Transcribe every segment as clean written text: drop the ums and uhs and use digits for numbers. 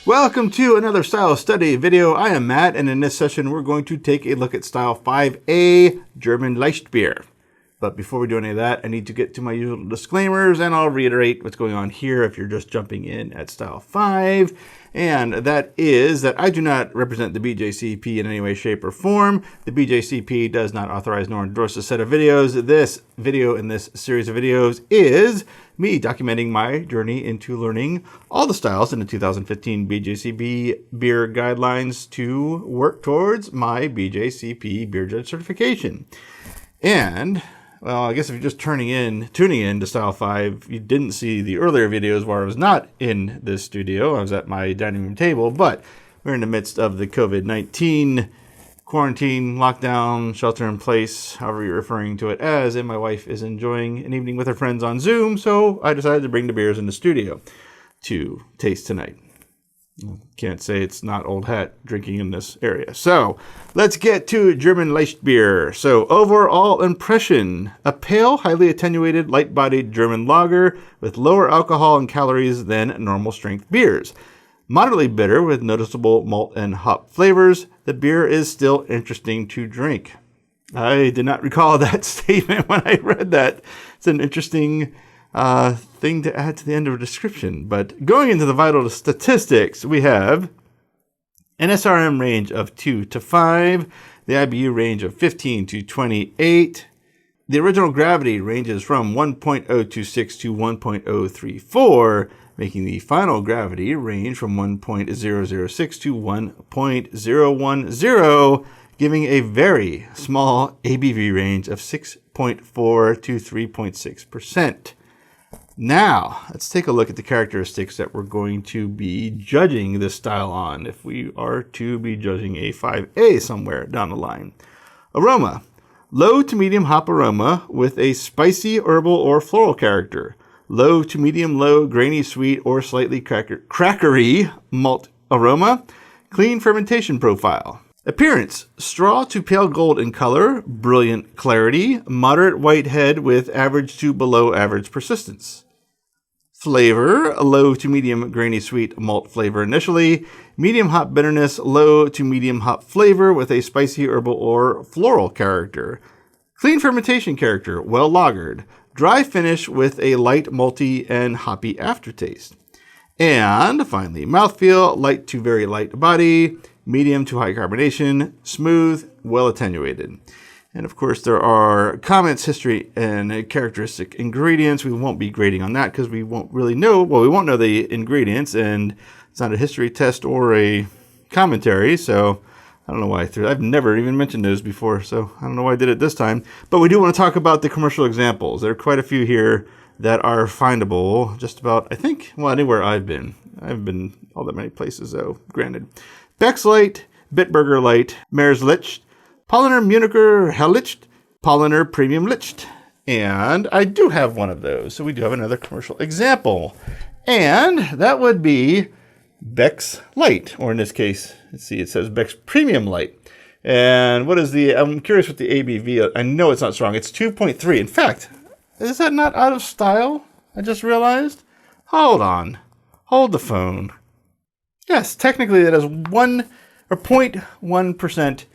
Welcome to another style study video. I am Matt, and in this session we're going to take a look at style 5A German Leichtbier. But before we do any of that, I need to get to my usual disclaimers, and I'll reiterate what's going on here if you're just jumping in at style 5. And that is that I do not represent the BJCP in any way, shape, or form. The BJCP does not authorize nor endorse a set of videos. This video in this series of videos is me documenting my journey into learning all the styles in the 2015 BJCP beer guidelines to work towards my BJCP beer judge certification. And well, I guess if you're just tuning in to Style 5, you didn't see the earlier videos where I was not in this studio. I was at my dining room table, but we're in the midst of the COVID-19 quarantine, lockdown, shelter in place, however you're referring to it as, and my wife is enjoying an evening with her friends on Zoom, so I decided to bring the beers in the studio to taste tonight. Can't say it's not old hat drinking in this area. So let's get to German Leichtbier. So overall impression, a pale, highly attenuated, light-bodied German lager with lower alcohol and calories than normal strength beers. Moderately bitter with noticeable malt and hop flavors. The beer is still interesting to drink. I did not recall that statement when I read that. It's an interesting thing to add to the end of a description. But going into the vital statistics, we have an SRM range of 2 to 5, the IBU range of 15 to 28. The original gravity ranges from 1.026 to 1.034, making the final gravity range from 1.006 to 1.010, giving a very small ABV range of 6.4 to 3.6%. Now, let's take a look at the characteristics that we're going to be judging this style on if we are to be judging a 5A somewhere down the line. Aroma. Low to medium hop aroma with a spicy, herbal, or floral character. Low to medium low, grainy, sweet, or slightly crackery malt aroma. Clean fermentation profile. Appearance, straw to pale gold in color, brilliant clarity, moderate white head with average to below average persistence. Flavor, low to medium grainy sweet malt flavor initially, medium hop bitterness, low to medium hop flavor with a spicy herbal or floral character. Clean fermentation character, well lagered, dry finish with a light malty and hoppy aftertaste. And finally, mouthfeel, light to very light body, medium to high carbonation, smooth, well attenuated. And of course, there are comments, history, and characteristic ingredients. We won't be grading on that because we won't really know. Well, we won't know the ingredients, and it's not a history test or a commentary. So I don't know why I threw it. I've never even mentioned those before, so I don't know why I did it this time. But we do want to talk about the commercial examples. There are quite a few here that are findable just about, I think, well, anywhere I've been. I haven't been all that many places, though, granted. Beck's Light, Bitburger Light, Maer's Licht, Polliner Municher Hellicht, Polliner Premium Licht. And I do have one of those, so we do have another commercial example. And that would be Beck's Light, or in this case, let's see, it says Beck's Premium Light. And what is I'm curious what the ABV, I know it's not strong, it's 2.3. In fact, is that not out of style? I just realized. Hold on. Hold the phone. Yes, technically it is 0.1%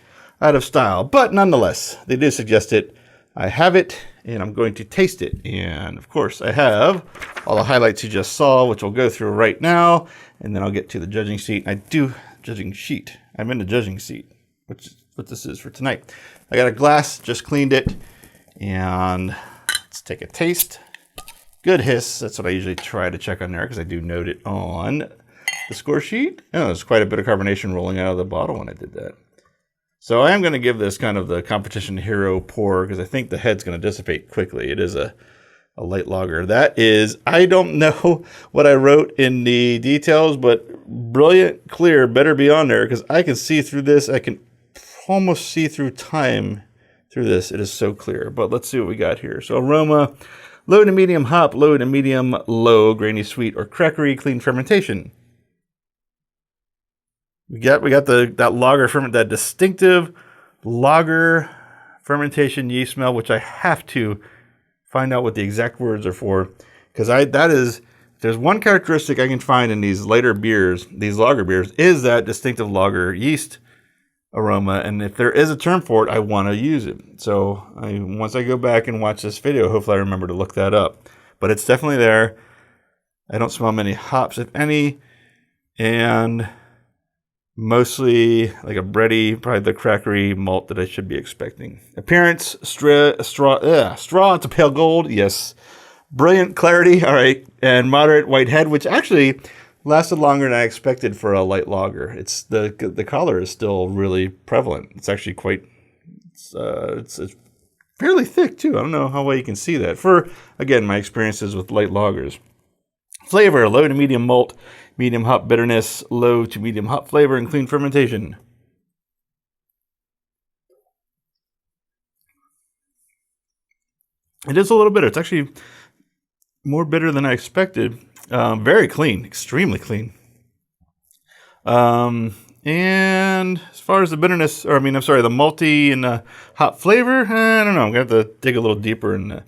out of style, but nonetheless, they did suggest it. I have it, and I'm going to taste it. And of course, I have all the highlights you just saw, which we'll go through right now, and then I'll get to the judging sheet. I'm in the judging seat, which is what this is for tonight. I got a glass, just cleaned it, and let's take a taste. Good hiss. That's what I usually try to check on there because I do note it on the score sheet. Oh, there's quite a bit of carbonation rolling out of the bottle when I did that. So I am going to give this kind of the competition hero pour because I think the head's going to dissipate quickly. It is a light lager. That is, I don't know what I wrote in the details, but brilliant clear better be on there because I can see through this. I can almost see through time through this. It is so clear. But let's see what we got here. So aroma, low to medium hop, low to medium low, grainy sweet or crackery, clean fermentation. We got that lager ferment, that distinctive lager fermentation yeast smell, which I have to find out what the exact words are for, because that is there's one characteristic I can find in these lighter beers, these lager beers, is that distinctive lager yeast aroma. And if there is a term for it, I want to use it. So once I go back and watch this video, hopefully I remember to look that up. But it's definitely there. I don't smell many hops, if any. And mostly like a bready, probably the crackery malt that I should be expecting. Appearance, straw, it's a pale gold, yes. Brilliant clarity, all right, and moderate white head, which actually lasted longer than I expected for a light lager. It's the color is still really prevalent. It's actually quite, it's fairly thick too. I don't know how well you can see that. For, again, my experiences with light lagers. Flavor, low to medium malt, medium hop bitterness, low to medium hop flavor, and clean fermentation. It is a little bitter. It's actually more bitter than I expected. Very clean, extremely clean. And as far as the bitterness, the malty and hop flavor, I don't know. I'm going to have to dig a little deeper in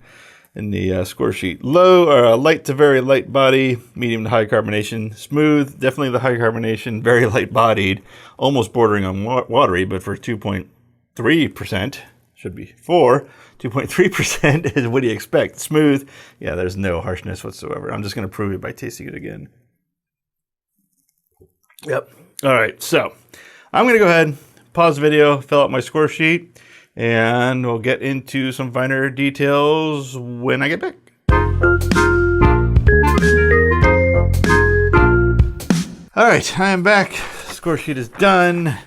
the score sheet. Low, light to very light body, medium to high carbonation, smooth, definitely the high carbonation, very light bodied, almost bordering on watery, but for 2.3%, should be 2.3% is what do you expect? Smooth, yeah, there's no harshness whatsoever. I'm just going to prove it by tasting it again. Yep. All right, so I'm going to go ahead, pause the video, fill out my score sheet, and we'll get into some finer details when I get back. All right, I am back. Score sheet is done. A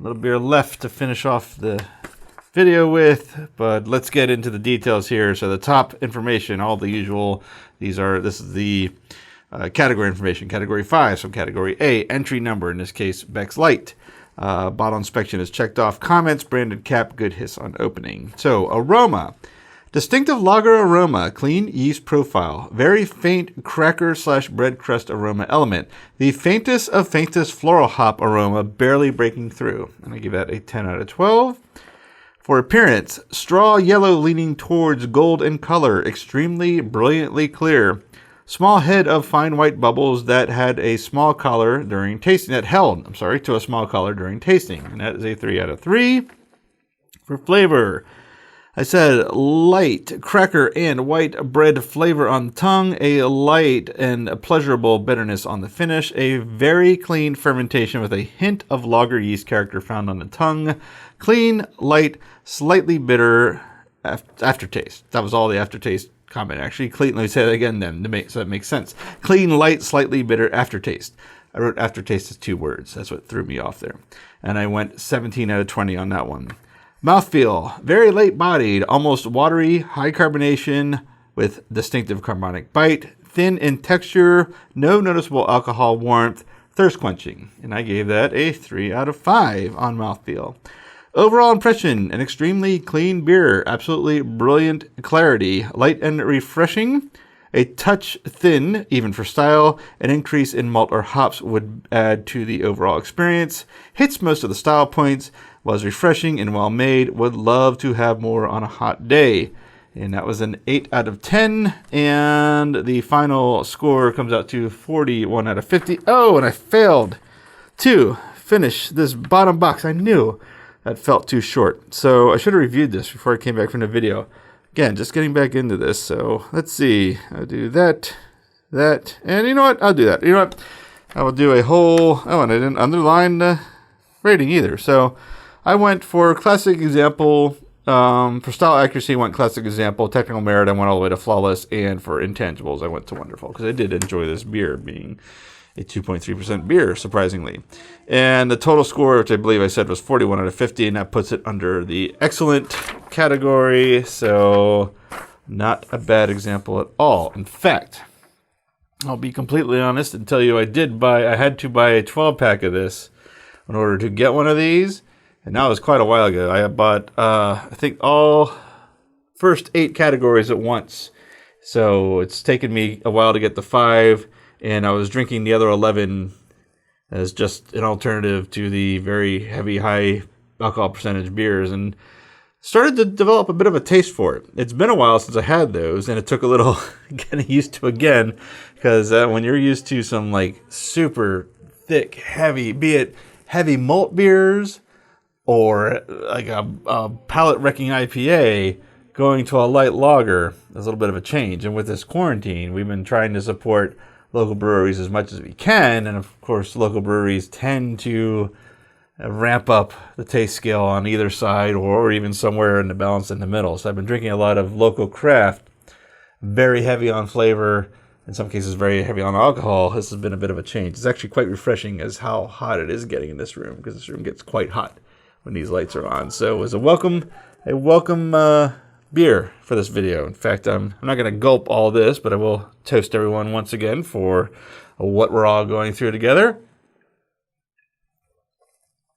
little beer left to finish off the video with, but let's get into the details here. So the top information, all the usual. This is the category information. Category 5, so category A, entry number, in this case, Beck's Light. Bottle inspection is checked off. Comments, branded cap, good hiss on opening. So, aroma. Distinctive lager aroma, clean yeast profile, very faint cracker/bread crust aroma element. The faintest of faintest floral hop aroma, barely breaking through. And I give that a 10 out of 12. For appearance, straw yellow leaning towards gold in color, extremely brilliantly clear. Small head of fine white bubbles that held to a small collar during tasting, and that is a 3 out of 3. For flavor, I said light cracker and white bread flavor on the tongue, a light and pleasurable bitterness on the finish, a very clean fermentation with a hint of lager yeast character found on the tongue, clean, light, slightly bitter aftertaste. That was all the aftertaste comment, actually. Clean, let me say that again then, so that makes sense. Clean, light, slightly bitter aftertaste. I wrote aftertaste as 2 words. That's what threw me off there. And I went 17 out of 20 on that one. Mouthfeel, very light bodied, almost watery, high carbonation with distinctive carbonic bite, thin in texture, no noticeable alcohol warmth, thirst quenching. And I gave that a 3 out of 5 on mouthfeel. Overall impression, an extremely clean beer, absolutely brilliant clarity, light and refreshing, a touch thin, even for style, an increase in malt or hops would add to the overall experience, hits most of the style points, was refreshing and well made, would love to have more on a hot day. And that was an 8 out of 10, and the final score comes out to 41 out of 50. Oh, and I failed to finish this bottom box. I knew that felt too short. So I should have reviewed this before I came back from the video. Again, just getting back into this. So let's see. I'll do that, and you know what? I'll do that. You know what? I will do a whole, and I didn't underline the rating either. So I went for classic example. For style accuracy, I went classic example. Technical merit, I went all the way to flawless. And for intangibles, I went to wonderful. Because I did enjoy this beer being a 2.3% beer, surprisingly. And the total score, which I believe I said was 41 out of 50, and that puts it under the excellent category. So not a bad example at all. In fact, I'll be completely honest and tell you I had to buy a 12-pack of this in order to get one of these. And that was quite a while ago. I bought, I think, all first 8 categories at once. So it's taken me a while to get the 5. And I was drinking the other 11 as just an alternative to the very heavy, high alcohol percentage beers. And started to develop a bit of a taste for it. It's been a while since I had those, and it took a little getting used to again, because when you're used to some like super thick, heavy, be it heavy malt beers or like a palate-wrecking IPA, going to a light lager is a little bit of a change. And with this quarantine, we've been trying to support local breweries as much as we can, and of course, local breweries tend to ramp up the taste scale on either side or even somewhere in the balance in the middle. So I've been drinking a lot of local craft, very heavy on flavor, in some cases very heavy on alcohol. This has been a bit of a change. It's actually quite refreshing as how hot it is getting in this room, because this room gets quite hot when these lights are on. So it was a welcome beer for this video. In fact, I'm not going to gulp all this, but I will toast everyone once again for what we're all going through together.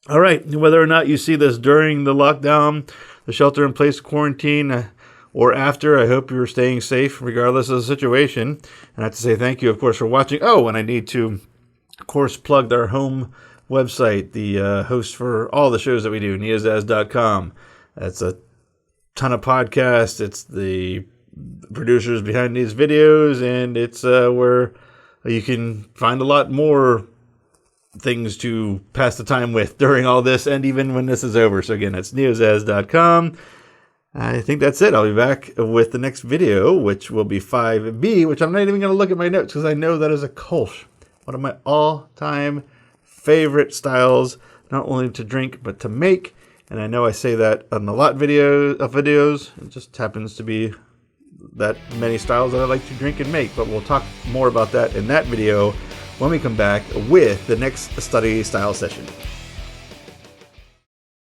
All right, whether or not you see this during the lockdown, the shelter-in-place quarantine, or after, I hope you're staying safe regardless of the situation. And I have to say thank you, of course, for watching. Oh, and I need to, of course, plug our home website, the host for all the shows that we do, neozaz.com. That's a ton of podcasts. It's the producers behind these videos, and it's where you can find a lot more things to pass the time with during all this and even when this is over. So again, that's neozaz.com. I think that's it. I'll be back with the next video, which will be 5B, which I'm not even going to look at my notes because I know that is a Kolsch, one of my all-time favorite styles, not only to drink but to make. And I know I say that on a lot of videos. It just happens to be that many styles that I like to drink and make. But we'll talk more about that in that video when we come back with the next study style session.